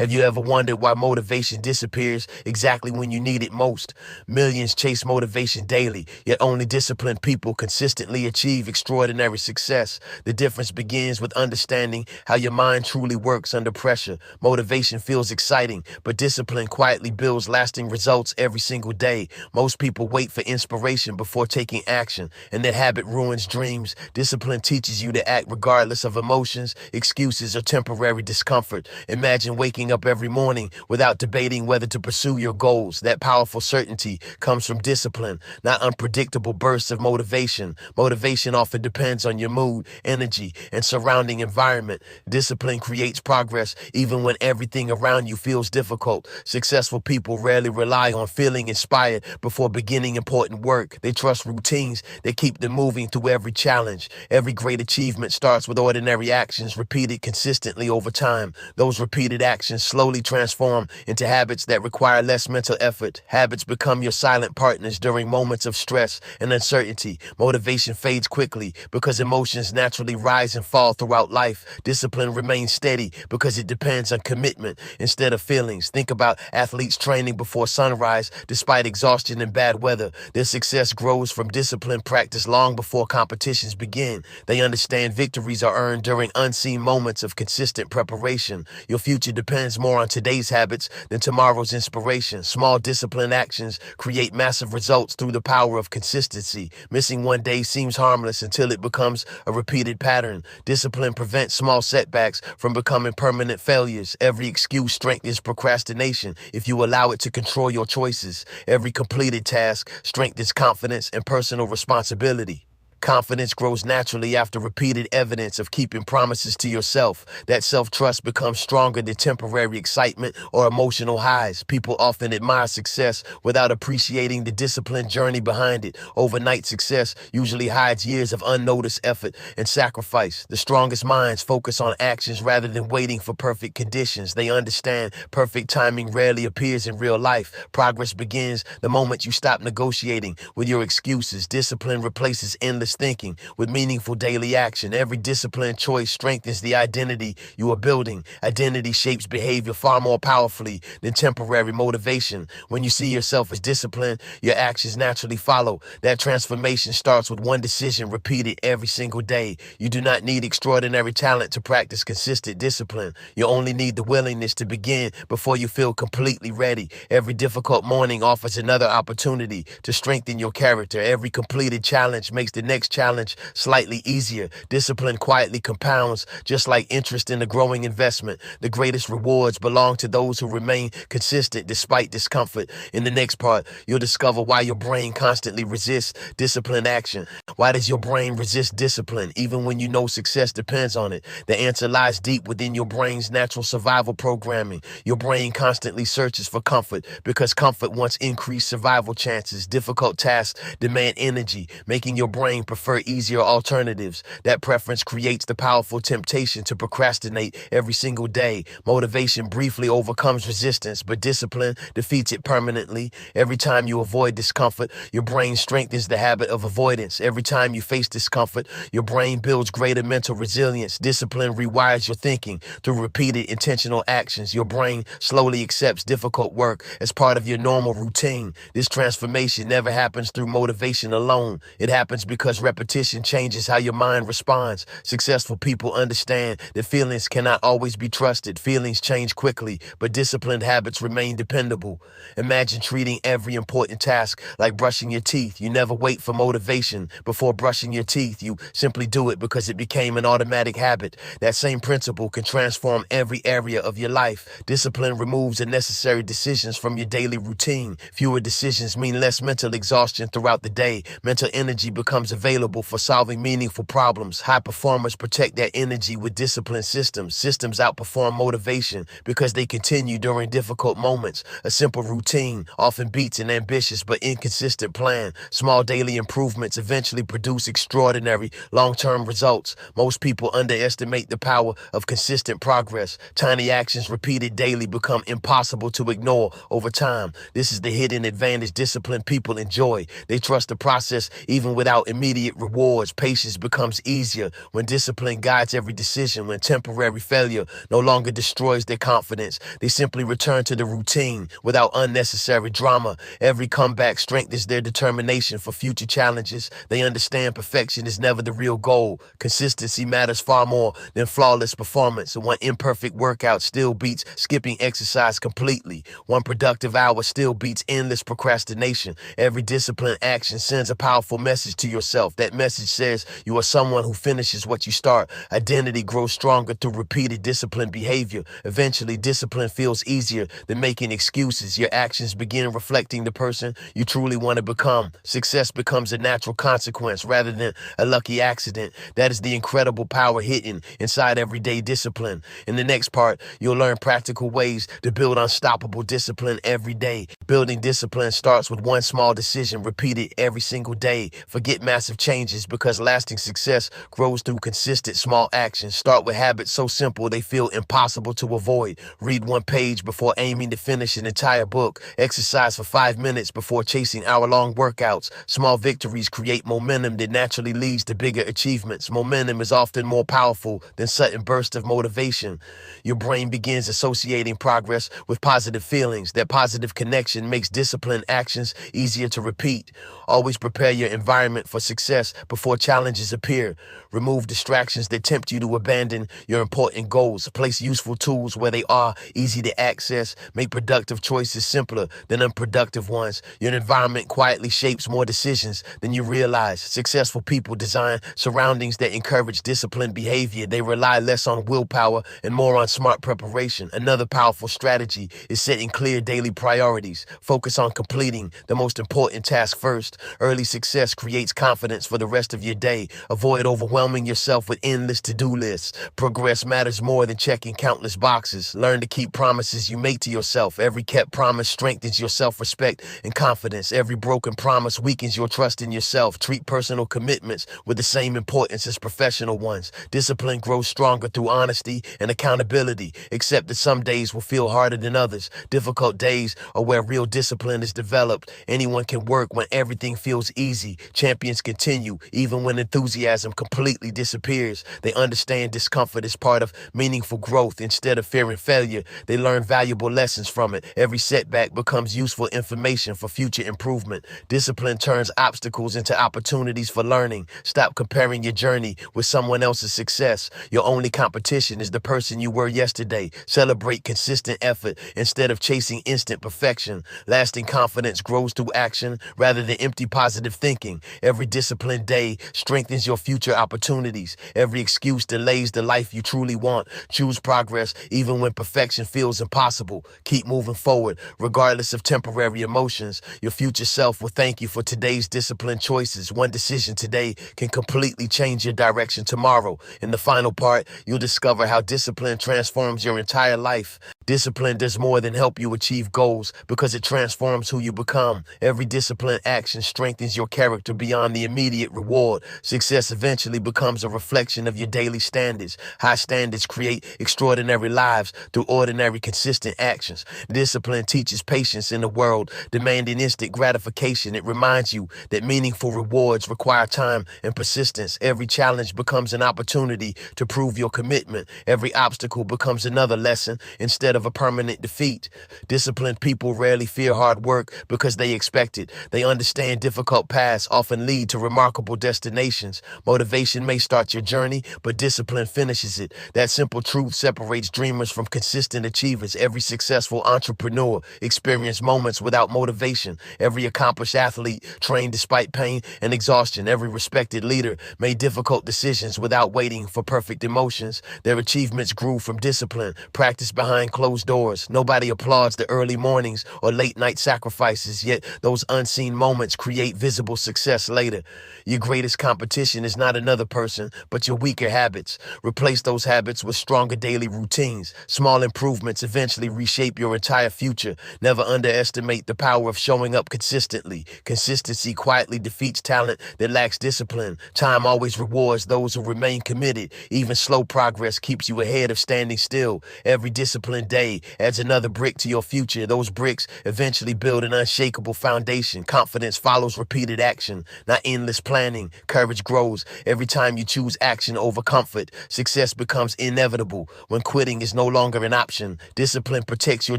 Have you ever wondered why motivation disappears exactly when you need it most? Millions chase motivation daily, yet only disciplined people consistently achieve extraordinary success. The difference begins with understanding how your mind truly works under pressure. Motivation feels exciting, but discipline quietly builds lasting results every single day. Most people wait for inspiration before taking action, and that habit ruins dreams. Discipline teaches you to act regardless of emotions, excuses, or temporary discomfort. Imagine waking up every morning without debating whether to pursue your goals. That powerful certainty comes from discipline, not unpredictable bursts of motivation. Motivation often depends on your mood, energy, and surrounding environment. Discipline creates progress even when everything around you feels difficult. Successful people rarely rely on feeling inspired before beginning important work. They trust routines that keep them moving through every challenge. Every great achievement starts with ordinary actions repeated consistently over time. Those repeated actions slowly transform into habits that require less mental effort. Habits become your silent partners during moments of stress and uncertainty. Motivation fades quickly because emotions naturally rise and fall throughout life. Discipline remains steady because it depends on commitment instead of feelings. Think about athletes training before sunrise despite exhaustion and bad weather. Their success grows from disciplined practice long before competitions begin. They understand victories are earned during unseen moments of consistent preparation. Your future depends more on today's habits than tomorrow's inspiration. Small disciplined actions create massive results through the power of consistency. Missing one day seems harmless until it becomes a repeated pattern. Discipline prevents small setbacks from becoming permanent failures. Every excuse strengthens procrastination if you allow it to control your choices. Every completed task strengthens confidence and personal responsibility. Confidence grows naturally after repeated evidence of keeping promises to yourself. That self-trust becomes stronger than temporary excitement or emotional highs. People often admire success without appreciating the disciplined journey behind it. Overnight success usually hides years of unnoticed effort and sacrifice. The strongest minds focus on actions rather than waiting for perfect conditions. They understand perfect timing rarely appears in real life. Progress begins the moment you stop negotiating with your excuses. Discipline replaces endless thinking with meaningful daily action. Every disciplined choice strengthens the identity you are building. Identity shapes behavior far more powerfully than temporary motivation. When you see yourself as disciplined, your actions naturally follow. That transformation starts with one decision repeated every single day. You do not need extraordinary talent to practice consistent discipline. You only need the willingness to begin before you feel completely ready. Every difficult morning offers another opportunity to strengthen your character. Every completed challenge makes the next challenge slightly easier. Discipline quietly compounds, just like interest in a growing investment. The greatest rewards belong to those who remain consistent despite discomfort. In the next part, you'll discover why your brain constantly resists disciplined action. Why does your brain resist discipline even when you know success depends on it? The answer lies deep within your brain's natural survival programming. Your brain constantly searches for comfort because comfort wants increased survival chances. Difficult tasks demand energy, making your brain prefer easier alternatives. That preference creates the powerful temptation to procrastinate every single day. Motivation briefly overcomes resistance, but discipline defeats it permanently. Every time you avoid discomfort, your brain strengthens the habit of avoidance. Every time you face discomfort, your brain builds greater mental resilience. Discipline rewires your thinking through repeated intentional actions. Your brain slowly accepts difficult work as part of your normal routine. This transformation never happens through motivation alone. It happens because repetition changes how your mind responds. Successful people understand that feelings cannot always be trusted. Feelings change quickly, but disciplined habits remain dependable. Imagine treating every important task like brushing your teeth. You never wait for motivation before brushing your teeth. You simply do it because it became an automatic habit. That same principle can transform every area of your life. Discipline removes unnecessary decisions from your daily routine. Fewer decisions mean less mental exhaustion throughout the day. Mental energy becomes available for solving meaningful problems. High performers protect their energy with disciplined systems. Systems outperform motivation because they continue during difficult moments. A simple routine often beats an ambitious but inconsistent plan. Small daily improvements eventually produce extraordinary long-term results. Most people underestimate the power of consistent progress. Tiny actions repeated daily become impossible to ignore over time. This is the hidden advantage disciplined people enjoy. They trust the process even without immediate immediate rewards. Patience becomes easier when discipline guides every decision, when temporary failure no longer destroys their confidence. They simply return to the routine without unnecessary drama. Every comeback strengthens their determination for future challenges. They understand perfection is never the real goal. Consistency matters far more than flawless performance. And one imperfect workout still beats skipping exercise completely. One productive hour still beats endless procrastination. Every disciplined action sends a powerful message to yourself. That message says you are someone who finishes what you start. Identity grows stronger through repeated disciplined behavior. Eventually, discipline feels easier than making excuses. Your actions begin reflecting the person you truly want to become. Success becomes a natural consequence rather than a lucky accident. That is the incredible power hidden inside everyday discipline. In the next part, you'll learn practical ways to build unstoppable discipline every day. Building discipline starts with one small decision repeated every single day. Forget massive changes because lasting success grows through consistent small actions. Start with habits so simple they feel impossible to avoid. Read one page before aiming to finish an entire book. Exercise for 5 minutes before chasing hour-long workouts. Small victories create momentum that naturally leads to bigger achievements. Momentum is often more powerful than sudden bursts of motivation. Your brain begins associating progress with positive feelings. That positive connection makes disciplined actions easier to repeat. Always prepare your environment for success before challenges appear. Remove distractions that tempt you to abandon your important goals. Place useful tools where they are easy to access. Make productive choices simpler than unproductive ones. Your environment quietly shapes more decisions than you realize. Successful people design surroundings that encourage disciplined behavior. They rely less on willpower and more on smart preparation. Another powerful strategy is setting clear daily priorities. Focus on completing the most important task first. Early success creates confidence for the rest of your day. Avoid overwhelming yourself with endless to-do lists. Progress matters more than checking countless boxes. Learn to keep promises you make to yourself. Every kept promise strengthens your self-respect and confidence. Every broken promise weakens your trust in yourself. Treat personal commitments with the same importance as professional ones. Discipline grows stronger through honesty and accountability. Accept that some days will feel harder than others. Difficult days are where real discipline is developed. Anyone can work when everything feels easy. Champions continue even when enthusiasm completely disappears. They understand discomfort is part of meaningful growth. Instead of fearing failure, they learn valuable lessons from it. Every setback becomes useful information for future improvement. Discipline turns obstacles into opportunities for learning. Stop comparing your journey with someone else's success. Your only competition is the person you were yesterday. Celebrate consistent effort instead of chasing instant perfection. Lasting confidence grows through action rather than empty positive thinking. Every disciplined day strengthens your future opportunities. Every excuse delays the life you truly want. Choose progress even when perfection feels impossible. Keep moving forward regardless of temporary emotions. Your future self will thank you for today's disciplined choices. One decision today can completely change your direction tomorrow. In the final part, you'll discover how discipline transforms your entire life. Discipline does more than help you achieve goals because it transforms who you become. Every disciplined action strengthens your character beyond the immediate reward. Success eventually becomes a reflection of your daily standards. High standards create extraordinary lives through ordinary, consistent actions. Discipline teaches patience in a world demanding instant gratification. It reminds you that meaningful rewards require time and persistence. Every challenge becomes an opportunity to prove your commitment. Every obstacle becomes another lesson instead of a permanent defeat. Disciplined people rarely fear hard work because they expect it. They understand difficult paths often lead to remarkable destinations. Motivation may start your journey, but discipline finishes it. That simple truth separates dreamers from consistent achievers. Every successful entrepreneur experienced moments without motivation. Every accomplished athlete trained despite pain and exhaustion. Every respected leader made difficult decisions without waiting for perfect emotions. Their achievements grew from discipline, practice behind closed doors. Nobody applauds the early mornings or late night sacrifices, yet those unseen moments create visible success later. Your greatest competition is not another person, but your weaker habits. Replace those habits with stronger daily routines. Small improvements eventually reshape your entire future. Never underestimate the power of showing up consistently. Consistency quietly defeats talent that lacks discipline. Time always rewards those who remain committed. Even slow progress keeps you ahead of standing still. Every disciplined day adds another brick to your future. Those bricks eventually build an unshakable foundation. Confidence follows repeated action, not endless endless planning, courage grows. Every time you choose action over comfort, success becomes inevitable when quitting is no longer an option. Discipline protects your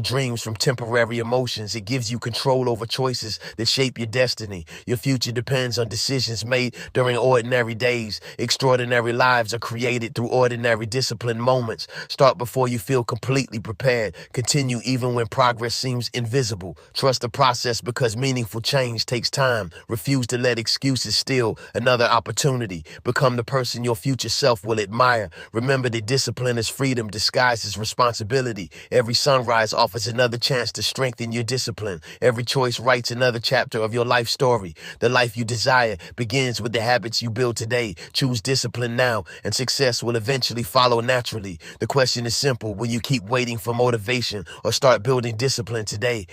dreams from temporary emotions. It gives you control over choices that shape your destiny. Your future depends on decisions made during ordinary days. Extraordinary lives are created through ordinary discipline moments. Start before you feel completely prepared. Continue even when progress seems invisible. Trust the process because meaningful change takes time. Refuse to let excuses steal another opportunity. Become the person your future self will admire. Remember that discipline is freedom disguised as responsibility. Every sunrise offers another chance to strengthen your discipline. Every choice writes another chapter of your life story. The life you desire begins with the habits you build today. Choose discipline now, and success will eventually follow naturally. The question is simple: will you keep waiting for motivation or start building discipline today?